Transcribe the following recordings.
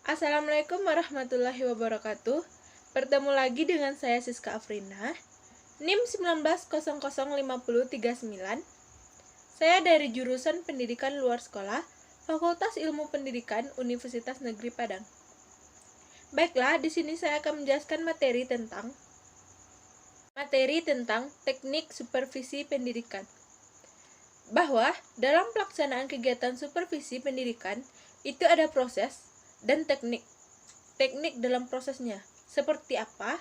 Assalamualaikum warahmatullahi wabarakatuh. Bertemu lagi dengan saya Siska Afrina, NIM 19005039. Saya dari jurusan Pendidikan Luar Sekolah, Fakultas Ilmu Pendidikan Universitas Negeri Padang. Baiklah, di sini saya akan menjelaskan materi tentang teknik supervisi pendidikan. Bahwa dalam pelaksanaan kegiatan supervisi pendidikan itu ada proses dan teknik dalam prosesnya seperti apa,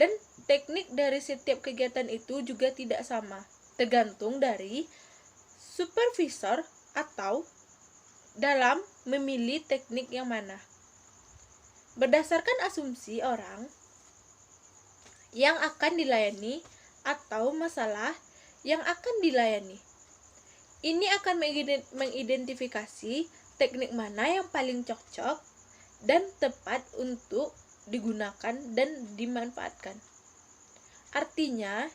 dan teknik dari setiap kegiatan itu juga tidak sama, tergantung dari supervisor atau dalam memilih teknik yang mana. Berdasarkan asumsi orang yang akan dilayani atau masalah yang akan dilayani, ini akan mengidentifikasi teknik mana yang paling cocok dan tepat untuk digunakan dan dimanfaatkan. Artinya,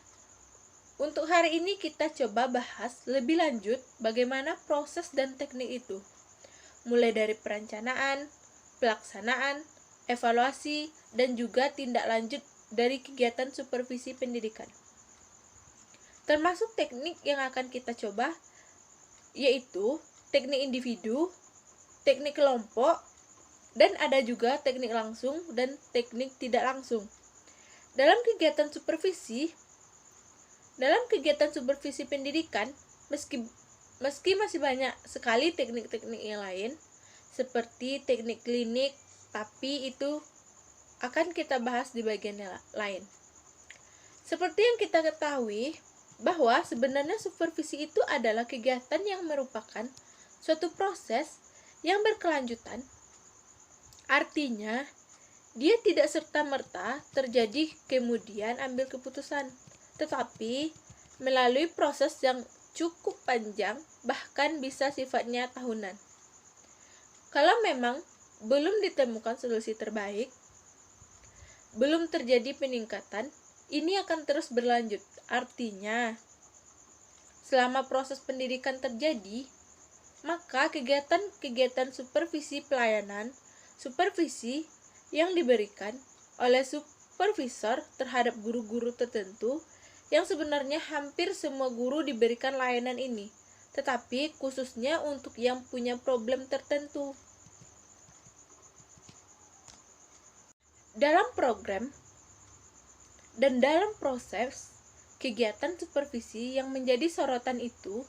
untuk hari ini kita coba bahas lebih lanjut bagaimana proses dan teknik itu, mulai dari perencanaan, pelaksanaan, evaluasi, dan juga tindak lanjut dari kegiatan supervisi pendidikan. Termasuk teknik yang akan kita coba yaitu teknik individu, teknik kelompok, dan ada juga teknik langsung dan teknik tidak langsung. Dalam kegiatan supervisi pendidikan, meski masih banyak sekali teknik-teknik yang lain, seperti teknik klinik, tapi itu akan kita bahas di bagian lain. Seperti yang kita ketahui, bahwa sebenarnya supervisi itu adalah kegiatan yang merupakan suatu proses yang berkelanjutan. Artinya, dia tidak serta-merta terjadi kemudian ambil keputusan, tetapi melalui proses yang cukup panjang, bahkan bisa sifatnya tahunan. Kalau memang belum ditemukan solusi terbaik, belum terjadi peningkatan, ini akan terus berlanjut. Artinya, selama proses pendidikan terjadi, maka kegiatan supervisi pelayanan, supervisi yang diberikan oleh supervisor terhadap guru-guru tertentu, yang sebenarnya hampir semua guru diberikan layanan ini, tetapi khususnya untuk yang punya problem tertentu. Dalam program dan dalam proses kegiatan supervisi yang menjadi sorotan itu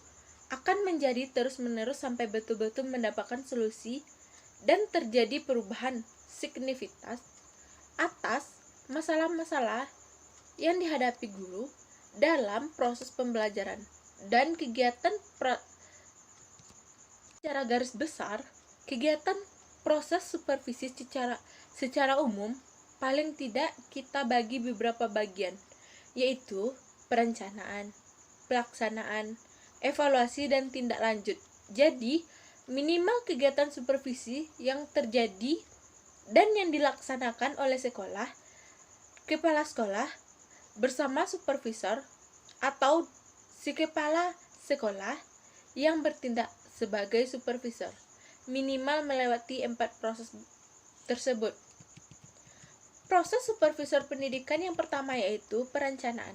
akan menjadi terus-menerus sampai betul-betul mendapatkan solusi dan terjadi perubahan signifikan atas masalah-masalah yang dihadapi guru dalam proses pembelajaran dan kegiatan. Secara garis besar, kegiatan proses supervisi secara umum paling tidak kita bagi beberapa bagian, yaitu perencanaan, pelaksanaan, evaluasi, dan tindak lanjut. Jadi, minimal kegiatan supervisi yang terjadi dan yang dilaksanakan oleh sekolah, kepala sekolah, bersama supervisor atau si kepala sekolah yang bertindak sebagai supervisor, minimal melewati 4 proses tersebut. Proses supervisor pendidikan yang pertama yaitu perencanaan.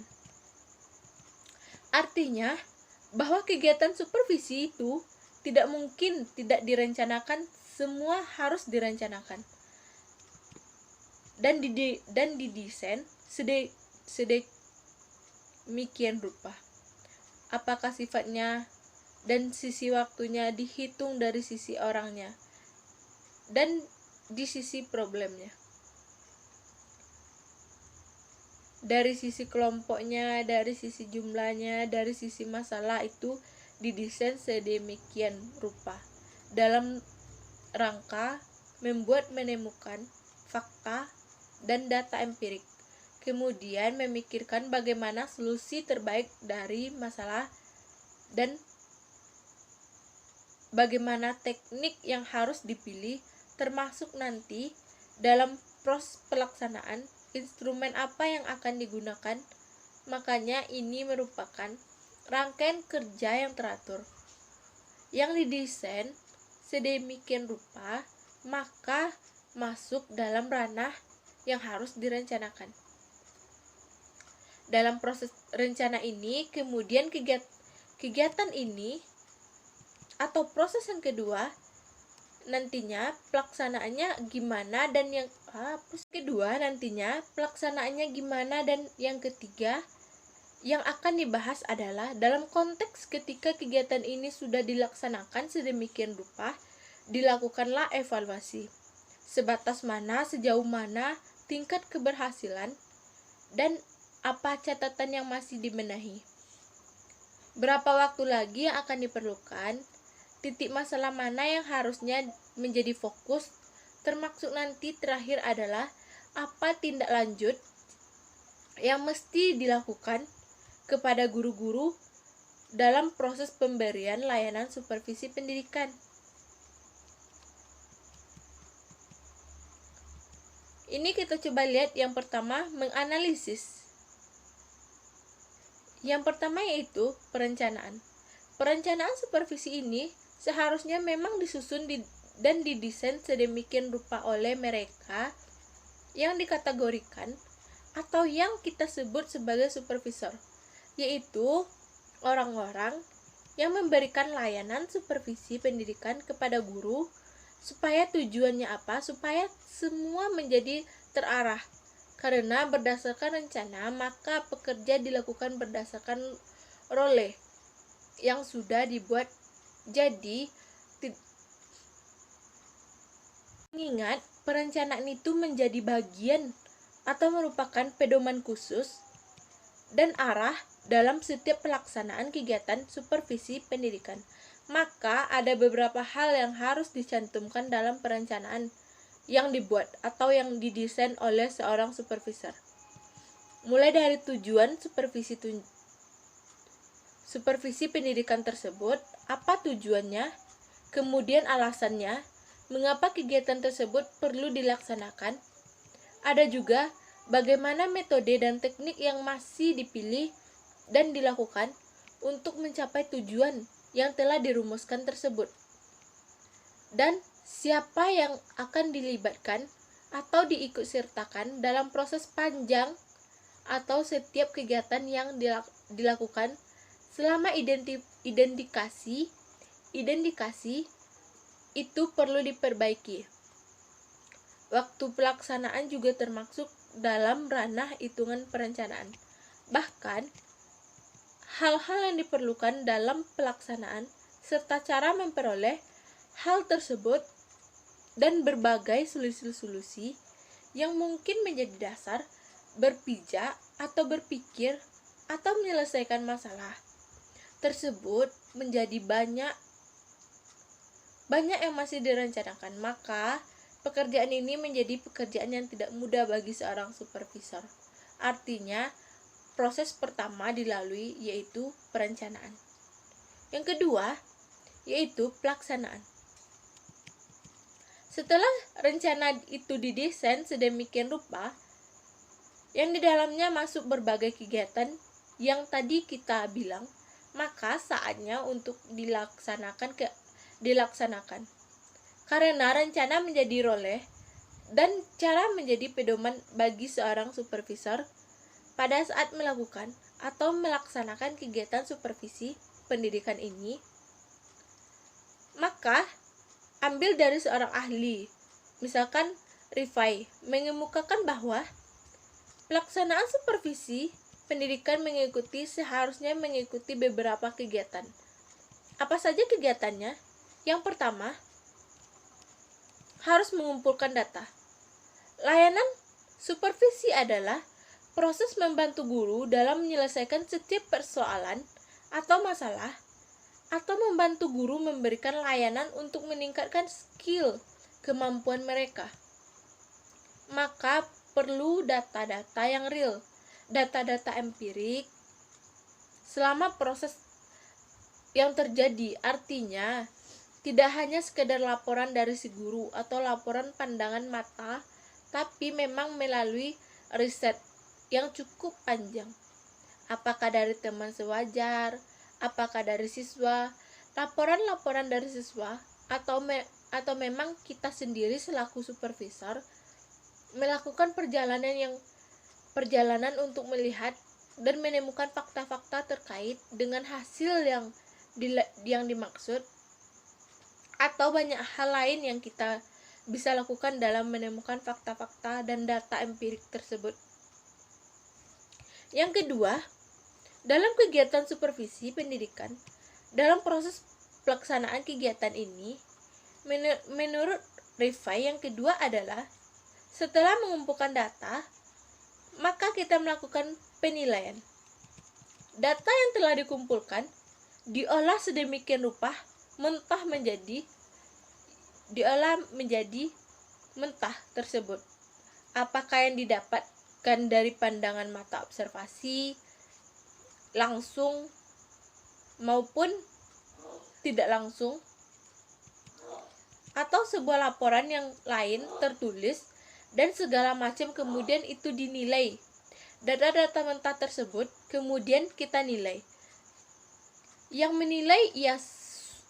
Artinya, bahwa kegiatan supervisi itu tidak mungkin tidak direncanakan, semua harus direncanakan dan didesain sedemikian rupa. Apakah sifatnya dan sisi waktunya dihitung dari sisi orangnya dan di sisi problemnya, dari sisi kelompoknya, dari sisi jumlahnya, dari sisi masalah, itu didesain sedemikian rupa dalam rangka menemukan fakta dan data empirik, kemudian memikirkan bagaimana solusi terbaik dari masalah dan bagaimana teknik yang harus dipilih, termasuk nanti dalam proses pelaksanaan instrumen apa yang akan digunakan. Makanya ini merupakan rangkaian kerja yang teratur, yang didesain sedemikian rupa, maka masuk dalam ranah yang harus direncanakan. Dalam proses rencana ini, kemudian kegiatan ini atau proses yang kedua nantinya pelaksanaannya gimana, dan yang ketiga yang akan dibahas adalah dalam konteks ketika kegiatan ini sudah dilaksanakan sedemikian rupa, dilakukanlah evaluasi. Sebatas mana, sejauh mana tingkat keberhasilan, dan apa catatan yang masih dibenahi. Berapa waktu lagi yang akan diperlukan, titik masalah mana yang harusnya menjadi fokus, termasuk nanti terakhir adalah apa tindak lanjut yang mesti dilakukan kepada guru-guru dalam proses pemberian layanan supervisi pendidikan. Ini kita coba lihat yang pertama, menganalisis. Yang pertama yaitu perencanaan. Perencanaan supervisi ini seharusnya memang disusun dan didesain sedemikian rupa oleh mereka yang dikategorikan atau yang kita sebut sebagai supervisor, yaitu orang-orang yang memberikan layanan supervisi pendidikan kepada guru. Supaya tujuannya apa? Supaya semua menjadi terarah. Karena berdasarkan rencana, maka pekerja dilakukan berdasarkan role yang sudah dibuat. Jadi, mengingat perencanaan itu menjadi bagian atau merupakan pedoman khusus dan arah dalam setiap pelaksanaan kegiatan supervisi pendidikan, maka ada beberapa hal yang harus dicantumkan dalam perencanaan yang dibuat atau yang didesain oleh seorang supervisor. Mulai dari tujuan supervisi pendidikan tersebut, apa tujuannya, kemudian alasannya, mengapa kegiatan tersebut perlu dilaksanakan. Ada juga bagaimana metode dan teknik yang masih dipilih dan dilakukan untuk mencapai tujuan yang telah dirumuskan tersebut, dan siapa yang akan dilibatkan atau diikutsertakan dalam proses panjang atau setiap kegiatan yang dilakukan. Selama identifikasi itu perlu diperbaiki. Waktu pelaksanaan juga termasuk dalam ranah hitungan perencanaan. Bahkan hal-hal yang diperlukan dalam pelaksanaan serta cara memperoleh hal tersebut dan berbagai solusi-solusi yang mungkin menjadi dasar berpijak atau berpikir atau menyelesaikan masalah tersebut menjadi banyak yang masih direncanakan. Maka pekerjaan ini menjadi pekerjaan yang tidak mudah bagi seorang supervisor. Artinya proses pertama dilalui yaitu perencanaan. Yang kedua yaitu pelaksanaan. Setelah rencana itu didesain sedemikian rupa, yang di dalamnya masuk berbagai kegiatan yang tadi kita bilang, maka saatnya untuk dilaksanakan. Karena rencana menjadi role dan cara menjadi pedoman bagi seorang supervisor pada saat melakukan atau melaksanakan kegiatan supervisi pendidikan ini, maka ambil dari seorang ahli. Misalkan Rifai mengemukakan bahwa pelaksanaan supervisi pendidikan seharusnya mengikuti beberapa kegiatan. Apa saja kegiatannya? Yang pertama, harus mengumpulkan data. Layanan supervisi adalah proses membantu guru dalam menyelesaikan setiap persoalan atau masalah, atau membantu guru memberikan layanan untuk meningkatkan skill kemampuan mereka. Maka perlu data-data yang real, data-data empirik selama proses yang terjadi. Artinya tidak hanya sekedar laporan dari si guru atau laporan pandangan mata, tapi memang melalui riset yang cukup panjang. Apakah dari teman sewajar, apakah dari siswa, laporan-laporan dari siswa, atau atau memang kita sendiri selaku supervisor melakukan perjalanan untuk melihat dan menemukan fakta-fakta terkait dengan hasil yang dimaksud, atau banyak hal lain yang kita bisa lakukan dalam menemukan fakta-fakta dan data empirik tersebut. Yang kedua, dalam kegiatan supervisi pendidikan, dalam proses pelaksanaan kegiatan ini, menurut Rifai, yang kedua adalah setelah mengumpulkan data, maka kita melakukan penilaian. Data yang telah dikumpulkan diolah sedemikian rupa menjadi mentah tersebut. Apakah yang didapatkan dari pandangan mata observasi langsung maupun tidak langsung, atau sebuah laporan yang lain tertulis dan segala macam, kemudian itu dinilai. Data-data mentah tersebut kemudian kita nilai. Yang menilai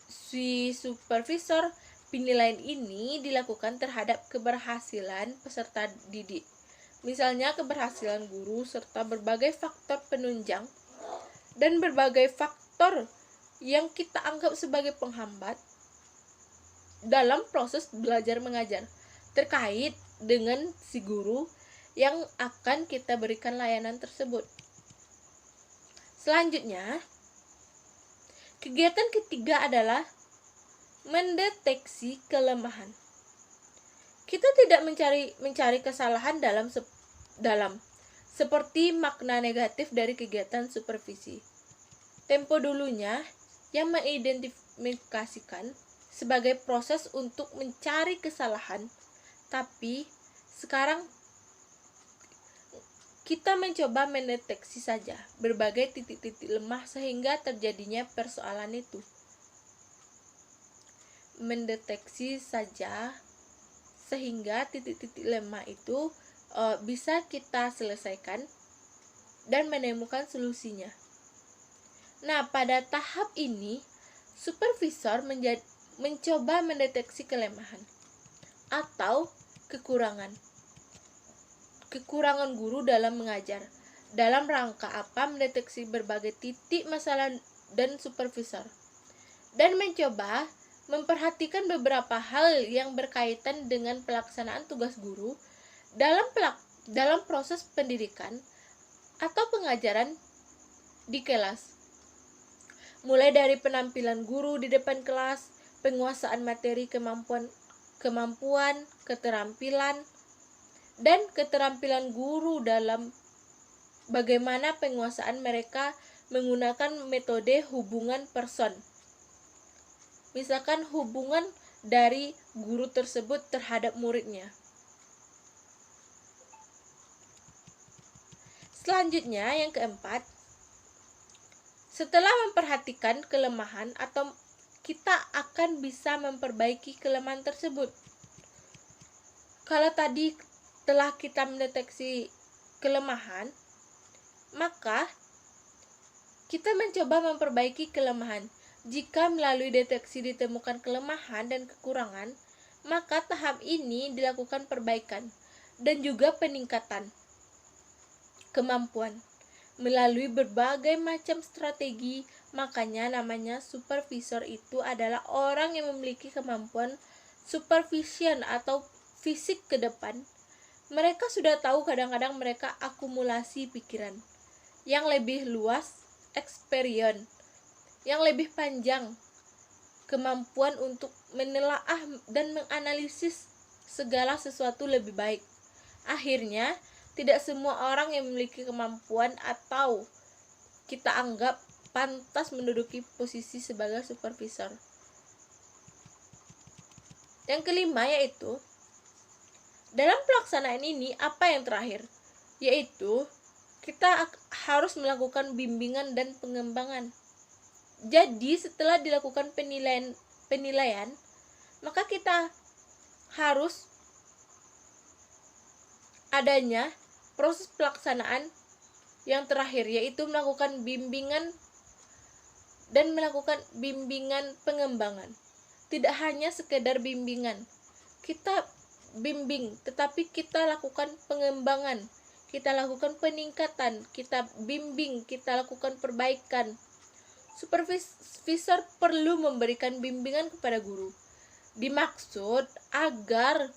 si supervisor. Penilaian ini dilakukan terhadap keberhasilan peserta didik. Misalnya keberhasilan guru serta berbagai faktor penunjang dan berbagai faktor yang kita anggap sebagai penghambat dalam proses belajar mengajar terkait dengan si guru yang akan kita berikan layanan tersebut. Selanjutnya, kegiatan ketiga adalah mendeteksi kelemahan. Kita tidak mencari kesalahan dalam seperti makna negatif dari kegiatan supervisi. Tempo dulunya yang mengidentifikasikan sebagai proses untuk mencari kesalahan, tapi sekarang kita mencoba mendeteksi saja berbagai titik-titik lemah sehingga terjadinya persoalan itu. Mendeteksi saja sehingga titik-titik lemah itu bisa kita selesaikan dan menemukan solusinya. Nah, pada tahap ini supervisor mencoba mendeteksi kelemahan atau kekurangan guru dalam mengajar. Dalam rangka apa? Mendeteksi berbagai titik masalah dan supervisor, dan mencoba memperhatikan beberapa hal yang berkaitan dengan pelaksanaan tugas guru dalam proses pendidikan atau pengajaran di kelas. Mulai dari penampilan guru di depan kelas, penguasaan materi, kemampuan, keterampilan, dan keterampilan guru dalam bagaimana penguasaan mereka menggunakan metode hubungan person. Misalkan hubungan dari guru tersebut terhadap muridnya. Selanjutnya, yang keempat, setelah memperhatikan kelemahan atau kita akan bisa memperbaiki kelemahan tersebut. Kalau tadi telah kita mendeteksi kelemahan, maka kita mencoba memperbaiki kelemahan. Jika melalui deteksi ditemukan kelemahan dan kekurangan, maka tahap ini dilakukan perbaikan dan juga peningkatan kemampuan melalui berbagai macam strategi. Makanya namanya supervisor itu adalah orang yang memiliki kemampuan supervision atau fisik ke depan. Mereka sudah tahu, kadang-kadang mereka akumulasi pikiran yang lebih luas, experience yang lebih panjang, kemampuan untuk menelaah dan menganalisis segala sesuatu lebih baik. Akhirnya, tidak semua orang yang memiliki kemampuan atau kita anggap pantas menduduki posisi sebagai supervisor. Yang kelima yaitu, dalam pelaksanaan ini apa yang terakhir? Yaitu, kita harus melakukan bimbingan dan pengembangan. Jadi setelah dilakukan penilaian, maka kita harus adanya proses pelaksanaan yang terakhir, yaitu melakukan bimbingan dan melakukan bimbingan pengembangan. tidak hanya sekedar bimbingan. Kita bimbing, tetapi kita lakukan pengembangan, kita lakukan peningkatan, kita bimbing, kita lakukan perbaikan. Supervisor perlu memberikan bimbingan kepada guru. Dimaksud agar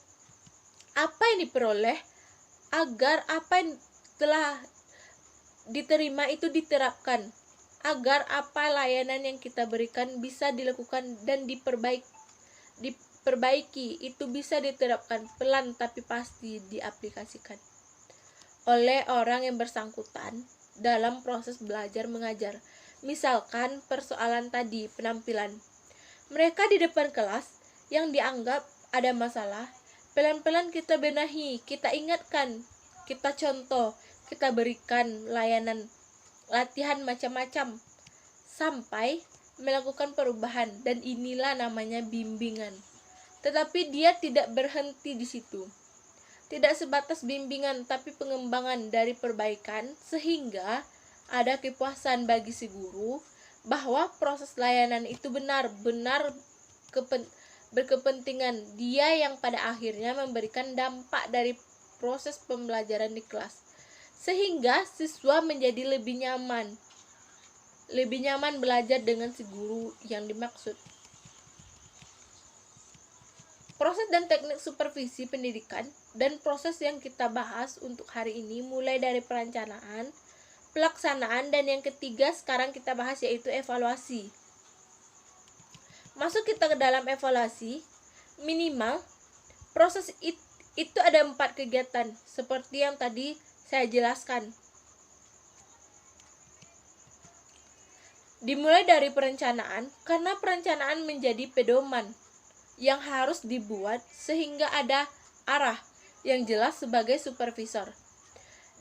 apa yang diperoleh, agar apa yang telah diterima itu diterapkan, agar apa layanan yang kita berikan bisa dilakukan dan diperbaiki, itu bisa diterapkan pelan tapi pasti diaplikasikan oleh orang yang bersangkutan dalam proses belajar mengajar. Misalkan persoalan tadi, penampilan. Mereka di depan kelas yang dianggap ada masalah, pelan-pelan kita benahi, kita ingatkan, kita contoh, kita berikan layanan, latihan macam-macam, sampai melakukan perubahan, dan inilah namanya bimbingan. Tetapi dia tidak berhenti di situ. Tidak sebatas bimbingan, tapi pengembangan dari perbaikan, sehingga ada kepuasan bagi si guru bahwa proses layanan itu benar-benar berkepentingan. Dia yang pada akhirnya memberikan dampak dari proses pembelajaran di kelas, sehingga siswa menjadi lebih nyaman belajar dengan si guru yang dimaksud. Proses dan teknik supervisi pendidikan dan proses yang kita bahas untuk hari ini mulai dari perencanaan, pelaksanaan, dan yang ketiga sekarang kita bahas yaitu evaluasi. Masuk kita ke dalam evaluasi, minimal proses itu ada 4 kegiatan seperti yang tadi saya jelaskan. Dimulai dari perencanaan, karena perencanaan menjadi pedoman yang harus dibuat sehingga ada arah yang jelas sebagai supervisor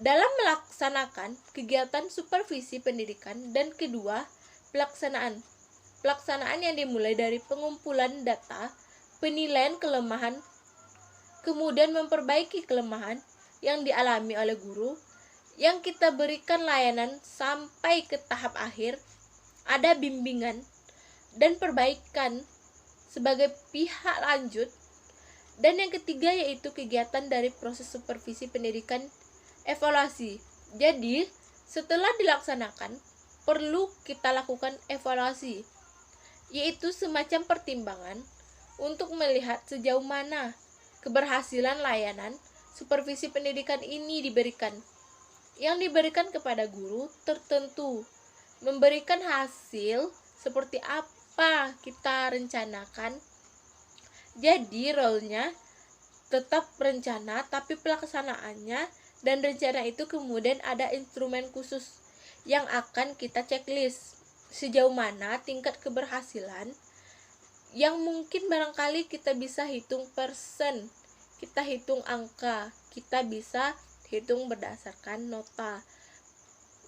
dalam melaksanakan kegiatan supervisi pendidikan. Dan kedua, pelaksanaan yang dimulai dari pengumpulan data, penilaian kelemahan, kemudian memperbaiki kelemahan yang dialami oleh guru, yang kita berikan layanan sampai ke tahap akhir, ada bimbingan dan perbaikan sebagai pihak lanjut. Dan yang ketiga yaitu kegiatan dari proses supervisi pendidikan, evaluasi. Jadi setelah dilaksanakan perlu kita lakukan evaluasi, yaitu semacam pertimbangan untuk melihat sejauh mana keberhasilan layanan supervisi pendidikan ini diberikan. Yang diberikan kepada guru tertentu memberikan hasil seperti apa kita rencanakan. Jadi role-nya tetap rencana, tapi pelaksanaannya dan rencana itu kemudian ada instrumen khusus yang akan kita checklist sejauh mana tingkat keberhasilan, yang mungkin barangkali kita bisa hitung persen, kita hitung angka, kita bisa hitung berdasarkan nota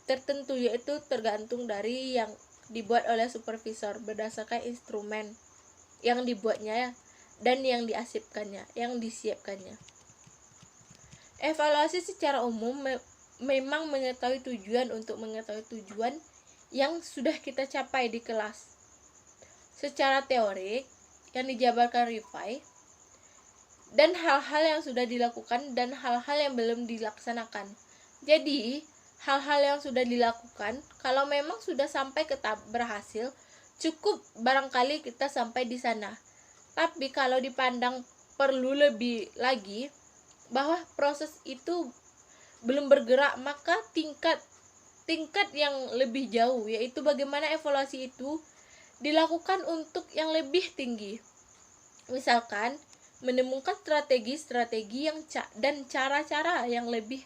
tertentu, yaitu tergantung dari yang dibuat oleh supervisor berdasarkan instrumen yang dibuatnya dan yang disiapkannya. Evaluasi secara umum memang mengetahui tujuan yang sudah kita capai di kelas secara teorik yang dijabarkan Rifai, dan hal-hal yang sudah dilakukan dan hal-hal yang belum dilaksanakan. Jadi hal-hal yang sudah dilakukan, kalau memang sudah sampai ke tahap berhasil, cukup barangkali kita sampai di sana. Tapi kalau dipandang perlu lebih lagi, bahwa proses itu belum bergerak, maka tingkat yang lebih jauh, yaitu bagaimana evaluasi itu dilakukan untuk yang lebih tinggi. Misalkan menemukan strategi dan cara-cara yang lebih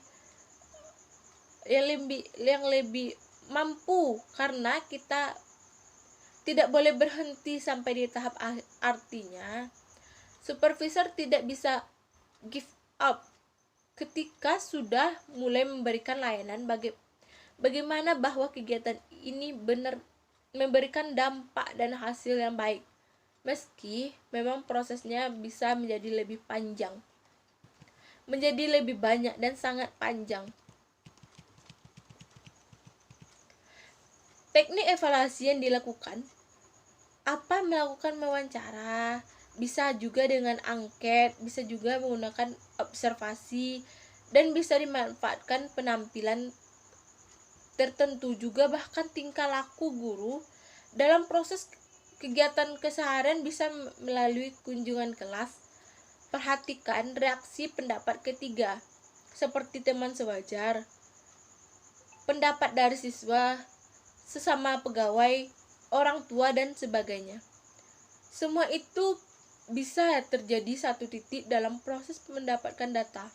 mampu, karena kita tidak boleh berhenti sampai di tahap artinya supervisor tidak bisa give up ketika sudah mulai memberikan layanan. Bagaimana bahwa kegiatan ini benar memberikan dampak dan hasil yang baik, meski memang prosesnya bisa menjadi lebih panjang, menjadi lebih banyak dan sangat panjang. Teknik evaluasi yang dilakukan melakukan wawancara, bisa juga dengan angket, bisa juga menggunakan observasi, dan bisa dimanfaatkan penampilan tertentu juga, bahkan tingkah laku guru dalam proses kegiatan keseharian bisa melalui kunjungan kelas. Perhatikan reaksi pendapat ketiga, seperti teman sewajar, pendapat dari siswa, sesama pegawai, orang tua, dan sebagainya. Semua itu bisa terjadi satu titik dalam proses mendapatkan data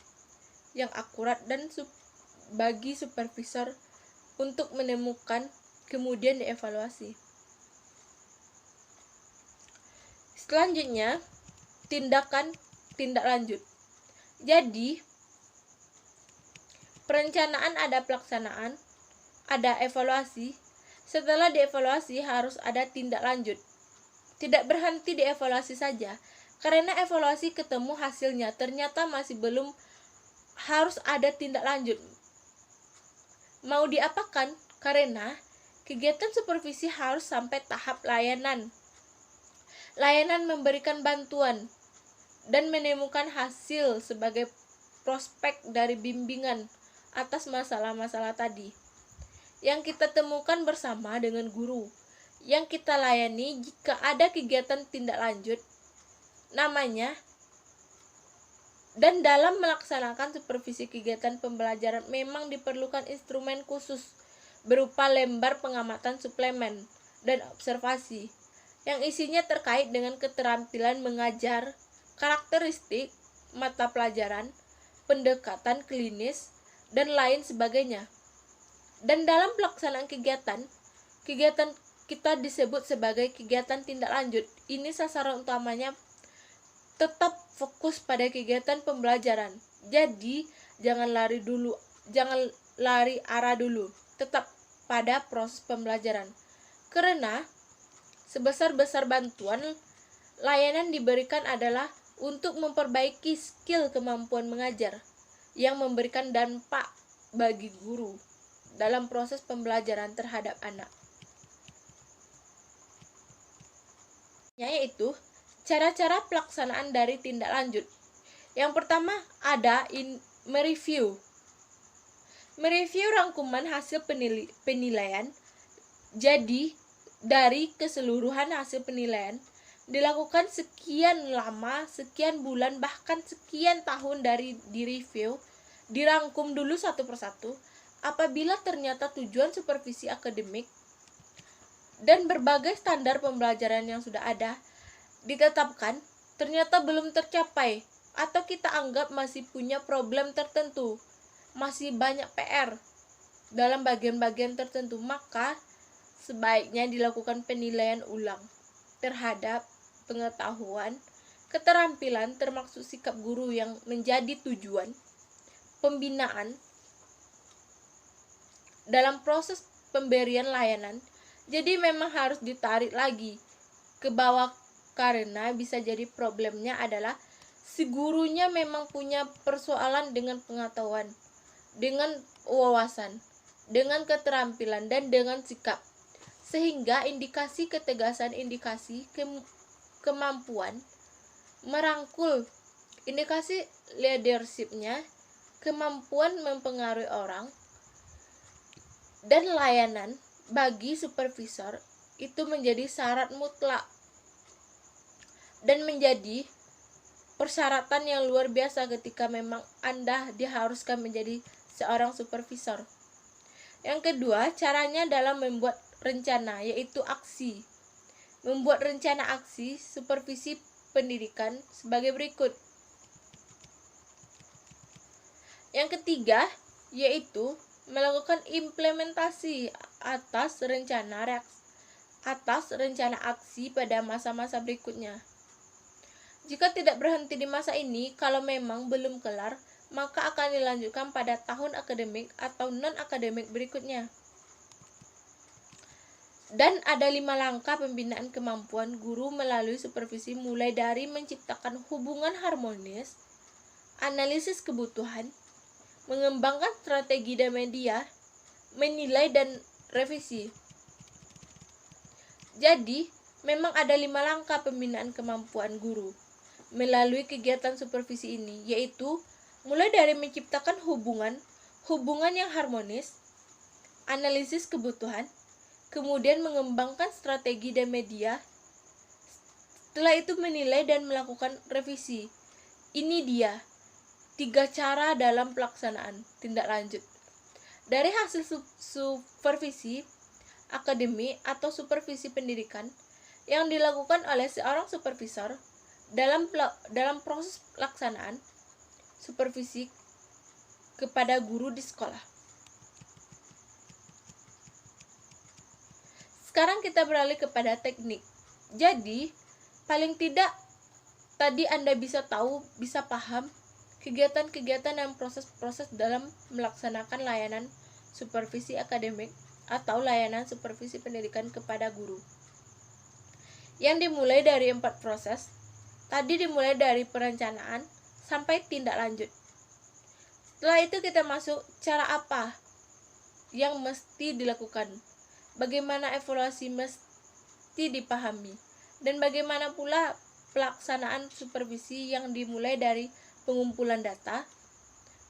yang akurat dan bagi supervisor untuk menemukan, kemudian dievaluasi. Selanjutnya, tindak lanjut. Jadi, perencanaan ada pelaksanaan, ada evaluasi. Setelah dievaluasi harus ada tindak lanjut. Tidak berhenti dievaluasi saja, karena evaluasi ketemu hasilnya ternyata masih belum, harus ada tindak lanjut. Mau diapakan? Karena kegiatan supervisi harus sampai tahap layanan. Layanan memberikan bantuan dan menemukan hasil sebagai prospek dari bimbingan atas masalah-masalah tadi yang kita temukan bersama dengan guru yang kita layani. Jika ada kegiatan tindak lanjut namanya, dan dalam melaksanakan supervisi kegiatan pembelajaran memang diperlukan instrumen khusus berupa lembar pengamatan suplemen dan observasi yang isinya terkait dengan keterampilan mengajar, karakteristik mata pelajaran, pendekatan klinis, dan lain sebagainya. Dan dalam pelaksanaan kegiatan kita disebut sebagai kegiatan tindak lanjut. Ini sasaran utamanya tetap fokus pada kegiatan pembelajaran. Jadi, jangan lari arah dulu. Tetap pada proses pembelajaran. Karena sebesar-besar bantuan layanan diberikan adalah untuk memperbaiki skill kemampuan mengajar yang memberikan dampak bagi guru dalam proses pembelajaran terhadap anak. Yaitu cara-cara pelaksanaan dari tindak lanjut. Yang pertama ada mereview. Mereview rangkuman hasil penilaian. Jadi dari keseluruhan hasil penilaian dilakukan sekian lama, sekian bulan, bahkan sekian tahun dari direview, dirangkum dulu satu persatu. Apabila ternyata tujuan supervisi akademik dan berbagai standar pembelajaran yang sudah ada ditetapkan ternyata belum tercapai, atau kita anggap masih punya problem tertentu, masih banyak PR dalam bagian-bagian tertentu, maka sebaiknya dilakukan penilaian ulang terhadap pengetahuan, keterampilan, termasuk sikap guru yang menjadi tujuan pembinaan dalam proses pemberian layanan. Jadi memang harus ditarik lagi ke bawah, karena bisa jadi problemnya adalah si gurunya memang punya persoalan dengan pengetahuan, dengan wawasan, dengan keterampilan, dan dengan sikap, sehingga indikasi ketegasan, indikasi kemampuan merangkul, indikasi leadershipnya, kemampuan mempengaruhi orang, dan layanan bagi supervisor itu menjadi syarat mutlak dan menjadi persyaratan yang luar biasa ketika memang Anda diharuskan menjadi seorang supervisor. Yang kedua, caranya dalam membuat rencana, yaitu aksi. Membuat rencana aksi supervisi pendidikan sebagai berikut. Yang ketiga, yaitu melakukan implementasi atas rencana aksi pada masa-masa berikutnya. Jika tidak berhenti di masa ini, kalau memang belum kelar, maka akan dilanjutkan pada tahun akademik atau non-akademik berikutnya. Dan ada 5 langkah pembinaan kemampuan guru melalui supervisi, mulai dari menciptakan hubungan harmonis, analisis kebutuhan, mengembangkan strategi dan media, menilai dan revisi. Jadi, memang ada 5 langkah pembinaan kemampuan guru melalui kegiatan supervisi ini, yaitu mulai dari menciptakan hubungan yang harmonis, analisis kebutuhan, kemudian mengembangkan strategi dan media, setelah itu menilai dan melakukan revisi. Ini dia 3 cara dalam pelaksanaan tindak lanjut. Dari hasil supervisi akademik atau supervisi pendidikan yang dilakukan oleh seorang supervisor dalam proses pelaksanaan supervisi kepada guru di sekolah. Sekarang kita beralih kepada teknik. Jadi, paling tidak tadi Anda bisa paham kegiatan-kegiatan dan proses-proses dalam melaksanakan layanan supervisi akademik atau layanan supervisi pendidikan kepada guru. Yang dimulai dari 4 proses. Tadi dimulai dari perencanaan sampai tindak lanjut. Setelah itu kita masuk cara apa yang mesti dilakukan, bagaimana evaluasi mesti dipahami, dan bagaimana pula pelaksanaan supervisi yang dimulai dari pengumpulan data,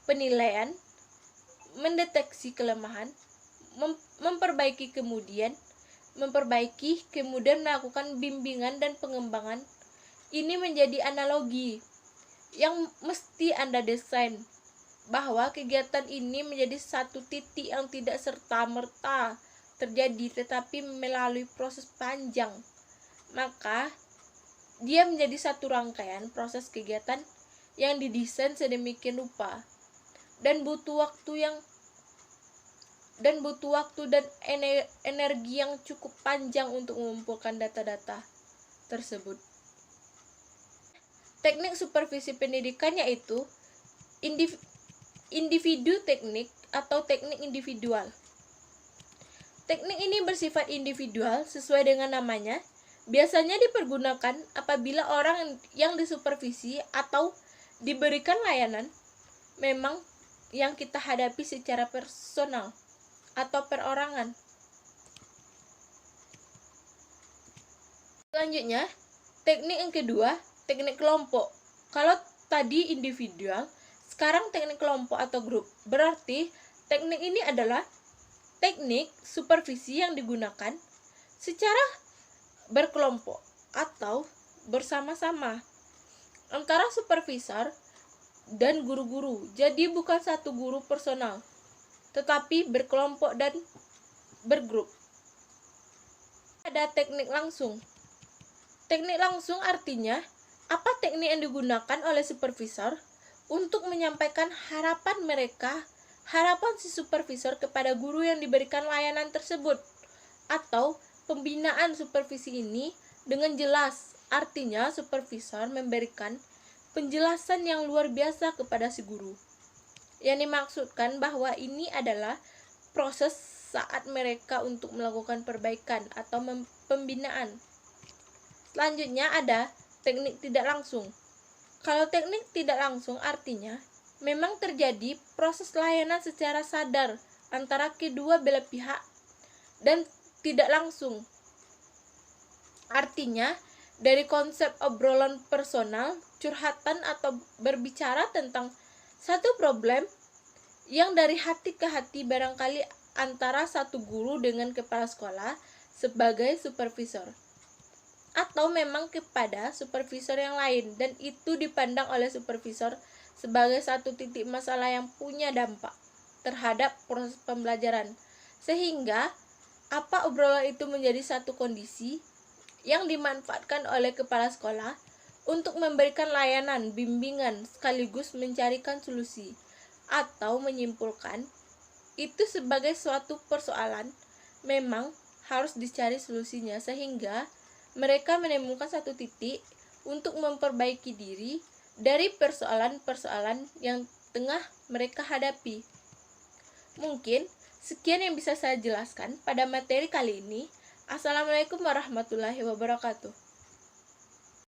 penilaian, mendeteksi kelemahan, memperbaiki kemudian melakukan bimbingan dan pengembangan. Ini menjadi analogi yang mesti Anda desain, bahwa kegiatan ini menjadi satu titik yang tidak serta-merta terjadi, tetapi melalui proses panjang. Maka dia menjadi satu rangkaian proses kegiatan yang didesain sedemikian rupa dan butuh waktu dan energi yang cukup panjang untuk mengumpulkan data-data tersebut. Teknik supervisi pendidikan yaitu individu teknik atau teknik individual. Teknik ini bersifat individual sesuai dengan namanya. Biasanya dipergunakan apabila orang yang disupervisi atau diberikan layanan memang yang kita hadapi secara personal atau perorangan. Selanjutnya, teknik yang kedua, teknik kelompok. Kalau tadi individual, sekarang teknik kelompok atau grup. Berarti teknik ini adalah teknik supervisi yang digunakan secara berkelompok atau bersama-sama antara supervisor dan guru-guru. Jadi bukan satu guru personal, tetapi berkelompok dan bergrup. Ada teknik langsung. Teknik langsung artinya apa teknik yang digunakan oleh supervisor untuk menyampaikan harapan si supervisor kepada guru yang diberikan layanan tersebut, atau pembinaan supervisi ini dengan jelas. Artinya supervisor memberikan penjelasan yang luar biasa kepada si guru. Yang dimaksudkan bahwa ini adalah proses saat mereka untuk melakukan perbaikan atau pembinaan. Selanjutnya ada teknik tidak langsung. Kalau teknik tidak langsung artinya memang terjadi proses layanan secara sadar antara kedua belah pihak dan tidak langsung. Artinya dari konsep obrolan personal, curhatan atau berbicara tentang satu problem yang dari hati ke hati barangkali antara satu guru dengan kepala sekolah sebagai supervisor, atau memang kepada supervisor yang lain, dan itu dipandang oleh supervisor sebagai satu titik masalah yang punya dampak terhadap proses pembelajaran, sehingga apa obrolan itu menjadi satu kondisi yang dimanfaatkan oleh kepala sekolah untuk memberikan layanan bimbingan sekaligus mencarikan solusi atau menyimpulkan itu sebagai suatu persoalan memang harus dicari solusinya, sehingga mereka menemukan satu titik untuk memperbaiki diri dari persoalan-persoalan yang tengah mereka hadapi. Mungkin sekian yang bisa saya jelaskan pada materi kali ini. Assalamualaikum warahmatullahi wabarakatuh.